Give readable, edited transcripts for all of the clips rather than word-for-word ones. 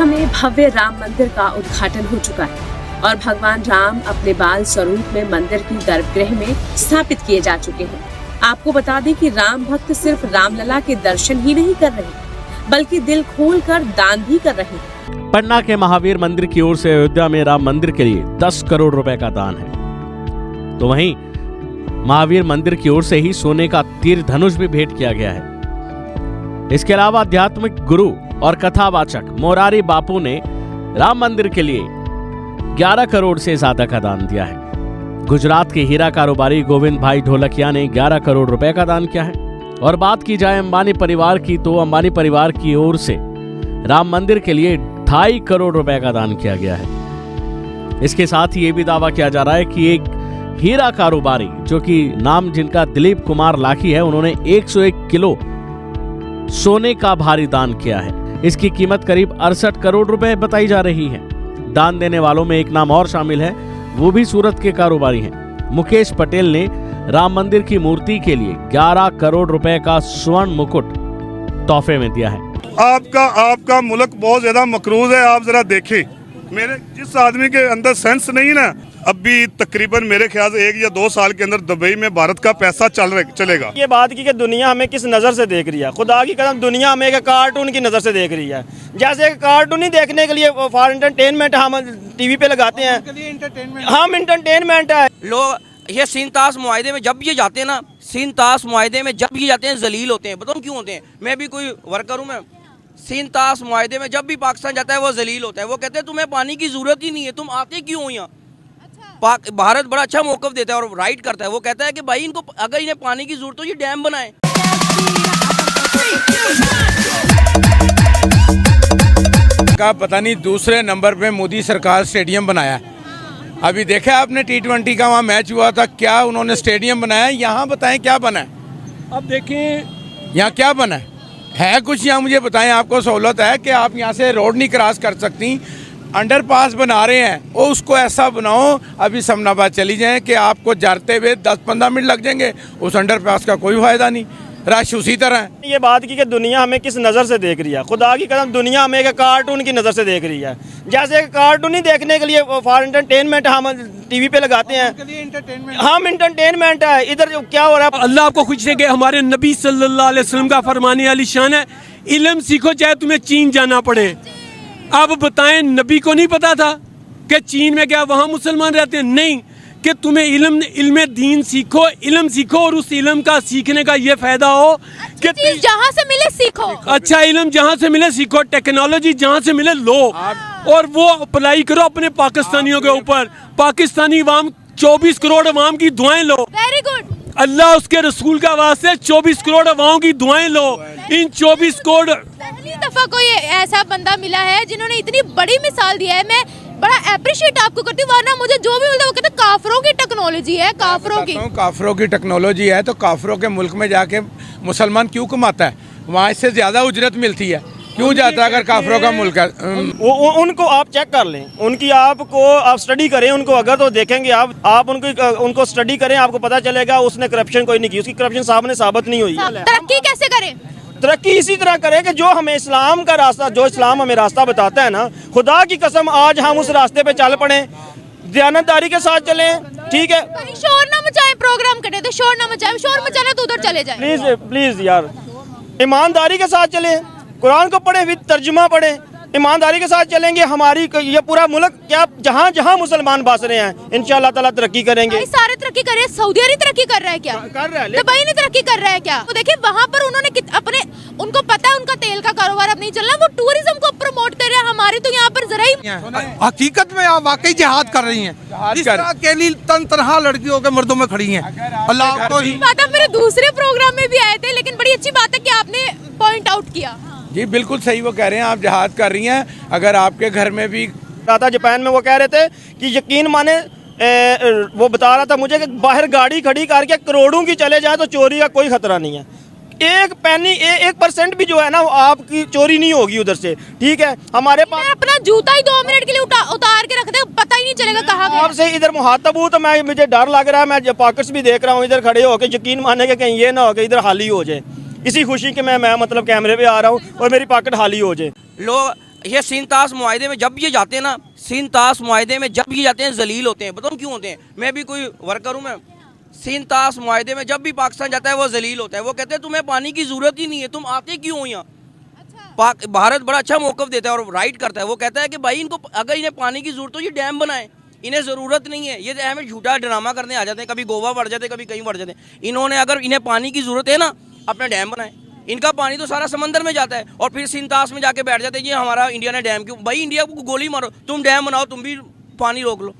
अयोध्या में भव्य राम मंदिर का उद्घाटन हो चुका है और भगवान राम अपने बाल स्वरूप में मंदिर की गर्भगृह में स्थापित किए जा चुके हैं। आपको बता दें कि राम भक्त सिर्फ रामलला के दर्शन ही नहीं कर रहे बल्कि दिल खोलकर दान भी कर रहे हैं। पटना के महावीर मंदिर की ओर से अयोध्या में राम मंदिर के लिए 10 करोड़ रुपए का दान है, तो वहीं महावीर मंदिर की ओर से ही सोने का तीर धनुष भी भेंट किया गया है। इसके अलावा आध्यात्मिक गुरु और कथावाचक मोरारी बापू ने राम मंदिर के लिए 11 करोड़ से ज्यादा का दान दिया है। गुजरात के हीरा कारोबारी गोविंद भाई ढोलकिया ने 11 करोड़ रुपए का दान किया है। और बात की जाए अंबानी परिवार की, तो अंबानी परिवार की ओर से राम मंदिर के लिए 2.5 करोड़ रुपए का दान किया गया है। इसके साथ ही ये भी दावा किया जा रहा है कि एक हीरा कारोबारी, जो कि नाम जिनका दिलीप कुमार लाखी है, उन्होंने 101 किलो सोने का भारी दान किया है। इसकी कीमत करीब 68 करोड़ रुपए बताई जा रही है। दान देने वालों में एक नाम और शामिल है, वो भी सूरत के कारोबारी हैं। मुकेश पटेल ने राम मंदिर की मूर्ति के लिए 11 करोड़ रुपए का स्वर्ण मुकुट तोहफे में दिया है। आपका मुल्क बहुत ज्यादा मकरूज है। आप जरा देखें, मेरे जिस आदमी के अंदर सेंस नहीं ना, अभी तकरीबन मेरे ख्याल से 1 या 2 साल के अंदर दुबई में भारत का पैसा चलेगा। ये बात की कि दुनिया हमें किस नज़र से देख रही है, खुदा की कसम दुनिया हमें एक कार्टून की नज़र से देख रही है। जैसे कार्टून ही देखने के लिए फॉर एंटरटेनमेंट हम टीवी पे लगाते हैं, हम एंटरटेनमेंट है। लोग ये सीनताश मुआहदे में जब ये जाते हैं ना, सीनताश मुआहदे में जब ये जाते हैं जलील होते हैं। बताऊँ क्यों होते हैं? मैं भी कोई वर्कर हूँ, मैं सीनताश मुआहदे में जब भी पाकिस्तान जाता है वो जलील होता है। वो कहते हैं तुम्हें पानी की जरूरत ही नहीं है, तुम आते क्यों हो यहाँ? भारत बड़ा अच्छा मौक़िफ़ देता है और राइट करता है। वो कहता है कि भाई इनको अगर इन्हें पानी की जरूरत हो ये डैम बनाए। का पता नहीं दूसरे नंबर पे मोदी सरकार स्टेडियम बनाया। अभी देखा आपने T20 का वहाँ मैच हुआ था, क्या उन्होंने स्टेडियम बनाया। यहाँ बताएं क्या बना है? अब देखें यहाँ क्या बना है कुछ यहाँ मुझे बताएं। आपको सहूलत है कि आप यहाँ से रोड नहीं क्रॉस कर सकती, अंडरपास बना रहे हैं, वो उसको ऐसा बनाओ अभी समनाबाद चली जाएं कि आपको जाते हुए 10-15 मिनट लग जाएंगे। उस अंडरपास का कोई फायदा नहीं, रश उसी तरह है। ये बात की कि दुनिया हमें किस नज़र से देख रही है, खुदा की कसम दुनिया हमें एक कार्टून की नज़र से देख रही है। जैसे कार्टून ही देखने के लिए फॉर एंटरटेनमेंट हम टीवी पे लगाते हैं, हम एंटरटेनमेंट है। इधर क्या हो रहा है? अल्लाह आपको खुश रखे। हमारे नबी सल्लल्लाहु अलैहि वसल्लम का फरमाने वाली शान है, इल्म सीखो चाहे तुम्हें चीन जाना पड़े। अब बताएं, नबी को नहीं पता था कि चीन में क्या वहाँ मुसलमान रहते हैं? नहीं, कि तुम्हें इल्म दीन सीखो, इल्म सीखो और उस इल्म का सीखने का ये फायदा हो कि जहाँ से मिले सीखो। अच्छा इल्म जहाँ से मिले सीखो, टेक्नोलॉजी जहाँ से मिले लो और वो अप्लाई करो अपने पाकिस्तानियों के ऊपर। पाकिस्तानी अवाम 24 करोड़ अवाम की दुआएं लो। Very good. अल्लाह उसके रसूल का वास्ते 24 करोड़ अवाम की दुआएं लो। इन 24 करोड़ पहली दफा कोई ऐसा बंदा मिला है जिन्होंने इतनी बड़ी मिसाल दी है। मैं बड़ा अप्रिशिएट आपको करती हूँ, वरना मुझे जो भी मिलता है वो कहते हैं काफरों की टेक्नोलॉजी है। काफरों की टेक्नोलॉजी है तो काफरों के मुल्क में जाके मुसलमान क्यों कमाता है? वहाँ इससे ज्यादा उजरत मिलती है, क्यों जाता है अगर काफरों का मुल्क है? उनको आप चेक कर लें, उनकी आपको आप स्टडी करें उनको, अगर तो देखेंगे आप उनको स्टडी करें, आपको पता चलेगा उसने करप्शन कोई नहीं की, उसकी करप्शन सामने साबित नहीं हुई। तरक्की कैसे करें? तरक्की इसी तरह करें कि जो हमें इस्लाम का रास्ता, जो इस्लाम हमें रास्ता बताता है ना, खुदा की कसम आज हम उस रास्ते पे चल पड़े, दयानतदारी के साथ चलें। ठीक है, शोर ना मचाएं, प्रोग्राम करें तो शोर ना मचाएं, शोर मचाना तो उधर चले जाएं। प्लीज यार, ईमानदारी के साथ चलें, कुरान को पढ़े, विद तर्जुमा पढ़े, ईमानदारी के साथ चलेंगे। हमारी ये पूरा मुल्क क्या जहाँ जहाँ मुसलमान बस रहे हैं इंशाअल्लाह ताला तरक्की करेंगे। सारे तरक्की कर रहे हैं, सऊदी अरब तरक्की कर रहा है क्या? कर रहा है। दुबई नहीं तरक्की कर रहा है क्या? तो देखिए वहाँ पर उन्होंने अपने, उनको पता है उनका तेल का कारोबार अब नहीं चल रहा, वो टूरिज्म को प्रमोट कर रहे हैं। हमारे तो यहाँ पर जरा ही हकीकत में आप वाकई जिहाद कर रही हैं। इस तरह अकेली तनहा लड़कियों के मर्दों में खड़ी हैं। अल्लाह को ही बात आप मेरे दूसरे प्रोग्राम में भी आए थे, लेकिन बड़ी अच्छी बात है कि आपने पॉइंट आउट किया। जी बिल्कुल सही वो कह रहे हैं, आप जिहाद कर रही हैं। अगर आपके घर में भी था जापान में, वो कह रहे थे कि यकीन माने वो बता रहा था मुझे कि बाहर गाड़ी खड़ी करके करोड़ों की चले जाए तो चोरी का कोई खतरा नहीं है। एक पैनी 1% भी जो है ना वो आपकी चोरी नहीं होगी उधर से। ठीक है, हमारे पास अपना जूता ही 2 मिनट के लिए उतार के रखते, पता ही नहीं चलेगा कहाँ गया। आपसे इधर मुहातब हूँ तो मुझे डर लग रहा है। मैं पॉकेट्स भी देख रहा हूँ इधर खड़े होकर, यकीन माने कि कहीं ये ना हो कि इधर खाली हो जाए। इसी खुशी के मैं मतलब कैमरे पे आ रहा हूँ और मेरी पॉकेट खाली हो जाए। लोग ये सिंतास मुआहदे में जब ये जाते हैं ना, सिंतास मुआहदे में जब ये जाते हैं जलील होते हैं। बताऊँ क्यों होते हैं? मैं भी कोई वर्कर हूँ, मैं सिंतास मुआहदे में जब भी पाकिस्तान जाता है वो जलील होता है। वो कहते हैं तुम्हें पानी की ज़रूरत ही नहीं है, तुम आते क्यों हो यहाँ? भारत बड़ा अच्छा मौक़िफ़ देता है और राइट करता है। वो कहता है कि भाई इनको अगर इन्हें पानी की ज़रूरत हो ये डैम बनाए, इन्हें ज़रूरत नहीं है। ये हमें झूठा ड्रामा करने आ जाते हैं, कभी गोवा बढ़ जाते हैं, कभी कहीं बढ़ जाते हैं। इन्होंने अगर इन्हें पानी की ज़रूरत है ना, अपना डैम बनाए। इनका पानी तो सारा समंदर में जाता है और फिर सिंतास में जाके बैठ जाते हैं, ये हमारा इंडिया ने डैम क्यों? भाई इंडिया को गोली मारो, तुम डैम बनाओ, तुम भी पानी रोक लो।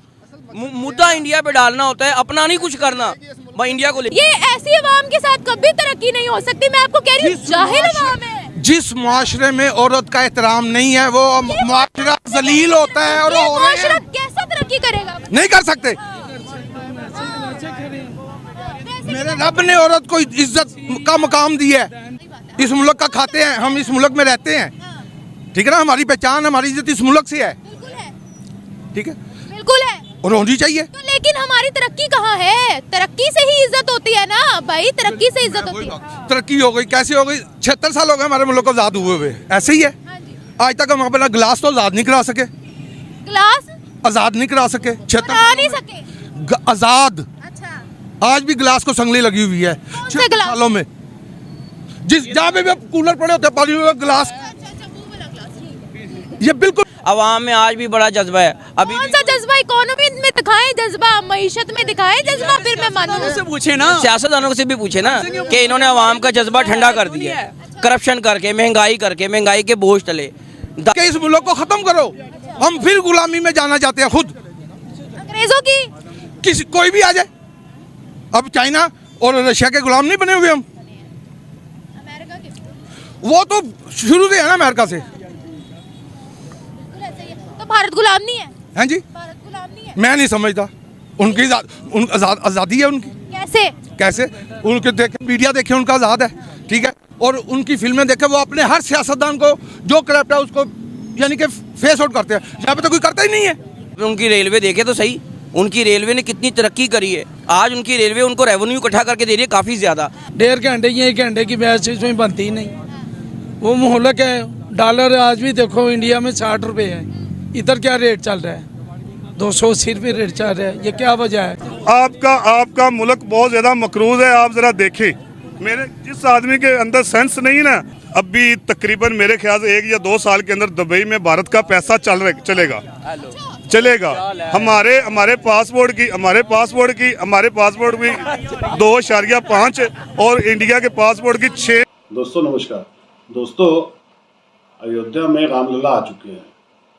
मुद्दा इंडिया पे डालना होता है, अपना नहीं कुछ करना। भाई इंडिया को ये ऐसी अवाम के साथ कभी तरक्की नहीं हो सकती। मैं आपको कह रही हूँ, जाहिल अवाम है। जिस मुआशरे में औरत का एहतराम नहीं है वो मुआशरा जलील होता है और ये हो रहे मुआशरा हैं। कैसा तरक्की करेगा? नहीं कर सकते। मेरे रब ने औरत को इज्जत का मकाम दिया है। इस मुल्क का खाते हैं हम, इस मुल्क में रहते हैं, ठीक है ना। हमारी पहचान, हमारी इज्जत इस मुल्क से है, ठीक है, बिल्कुल है और होनी चाहिए। तो लेकिन हमारी तरक्की कहाँ है? तरक्की से ही इज्जत होती है ना भाई, तरक्की से इज्जत होती है। तरक्की हो गई, कैसे हो गई? 76 साल हो गए हमारे मुल्क को आज़ाद हुए हुए, ऐसे ही है। आज तक हम अपना गिलास तो आज़ाद नहीं करा सके, गिलास आज़ाद नहीं करा सके। 76 करा नहीं सके आज़ाद। अच्छा, आज भी गिलास को संगली लगी हुई है 6 गिलास? सालों में। जिस जहाँ पे भी कूलर पड़े होते हैं पानी में गिलास, ये बिल्कुल। अवाम में आज भी बड़ा जज्बा है। अभी कौन सा जज्बा? इकोनॉमी में दिखाएं जज्बा, मईशत में दिखाएं जज्बा, फिर मैं मानूं। से पूछे ना, सियासतदानों से भी पूछे ना कि इन्होंने अवाम का जज्बा ठंडा कर दिया है, करप्शन करके, महंगाई के बोझ तले। कि इस मुल्क को खत्म करो, हम फिर गुलामी में जाना चाहते हैं खुद। अंग्रेजों की किसी कोई भी आ जाए, अब चाइना और रशिया के गुलाम नहीं बने हुए हम। अमेरिका के वो तो शुरू से है ना, अमेरिका से। तो भारत गुलाम नहीं है? हैं जी, भारत गुलाम नहीं है। मैं नहीं समझता। उनकी आज़ादी है उनकी। कैसे? कैसे? उनके देखे, मीडिया देखे, उनका आज़ाद है, ठीक है। और उनकी फिल्में देखे, वो अपने हर सियासतदान को जो करप्ट है उसको यानी कि फेस आउट करते हैं। यहाँ पे तो कोई करता ही नहीं है। उनकी रेलवे देखे तो सही, उनकी रेलवे ने कितनी तरक्की करी है। आज उनकी रेलवे उनको रेवेन्यू इकट्ठा करके दे रही है काफ़ी ज़्यादा। 1.5 घंटे या 1 घंटे की मैच इसमें बनती ही नहीं। वो मोहल्लक है। डॉलर आज भी देखो इंडिया में 60 रुपये है, इधर क्या रेट चल रहा है? 280 रुपये रेट चल रहा है। ये क्या वजह है? आपका मुल्क बहुत ज़्यादा मकरूज है। आप ज़रा देखें, मेरे जिस आदमी के अंदर सेंस नहीं ना, अभी तकरीबन मेरे ख्याल से 1 या 2 साल के अंदर दुबई में भारत का पैसा चलेगा। हमारे पासपोर्ट की 2.5 और इंडिया के पासपोर्ट की 6। दोस्तों नमस्कार। दोस्तों, अयोध्या में रामलला आ चुके हैं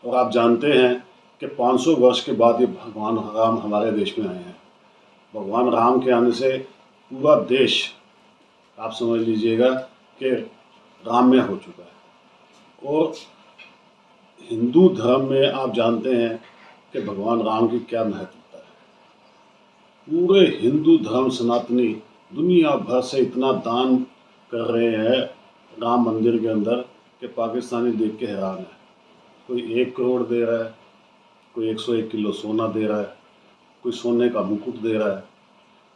और आप जानते हैं कि 500 वर्ष के बाद ये भगवान राम हमारे देश में आए हैं। भगवान राम के आने से पूरा देश, आप समझ लीजिएगा कि राममय हो चुका है। और हिंदू धर्म में आप जानते हैं कि भगवान राम की क्या महत्वता है। पूरे हिंदू धर्म सनातनी दुनिया भर से इतना दान कर रहे हैं राम मंदिर के अंदर कि पाकिस्तानी देख के हैरान है। कोई 1 करोड़ दे रहा है, कोई 101 किलो सोना दे रहा है, कोई सोने का मुकुट दे रहा है।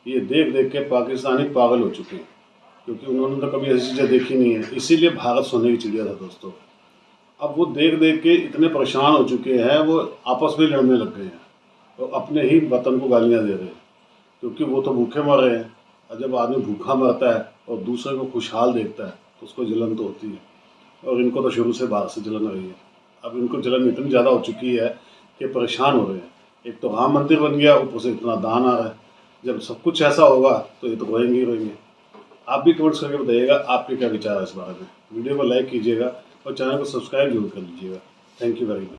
ये देख देख के पाकिस्तानी पागल हो चुके हैं, क्योंकि उन्होंने तो कभी ऐसी चीज़ें देखी नहीं है। इसीलिए भारत सोने की चिड़िया था दोस्तों। अब वो देख देख के इतने परेशान हो चुके हैं, वो आपस में लड़ने लग गए हैं और अपने ही वतन को गालियाँ दे रहे हैं, क्योंकि वो तो भूखे मर रहे हैं। और जब आदमी भूखा मरता है और दूसरे को खुशहाल देखता है तो उसको जलन तो होती है। और इनको तो शुरू से बाहर से जलन रही है। अब इनको जलन इतनी ज़्यादा हो चुकी है कि परेशान हो रहे हैं। एक तो राम मंदिर बन गया, ऊपर से इतना दान आ रहा है। जब सब कुछ ऐसा होगा तो ये तो रोएंगे ही रोएंगे। आप भी कमेंट्स करके बताइएगा आपके क्या विचार है इस बारे में। वीडियो को लाइक कीजिएगा और चैनल को सब्सक्राइब जरूर कर लीजिएगा। Thank you very much.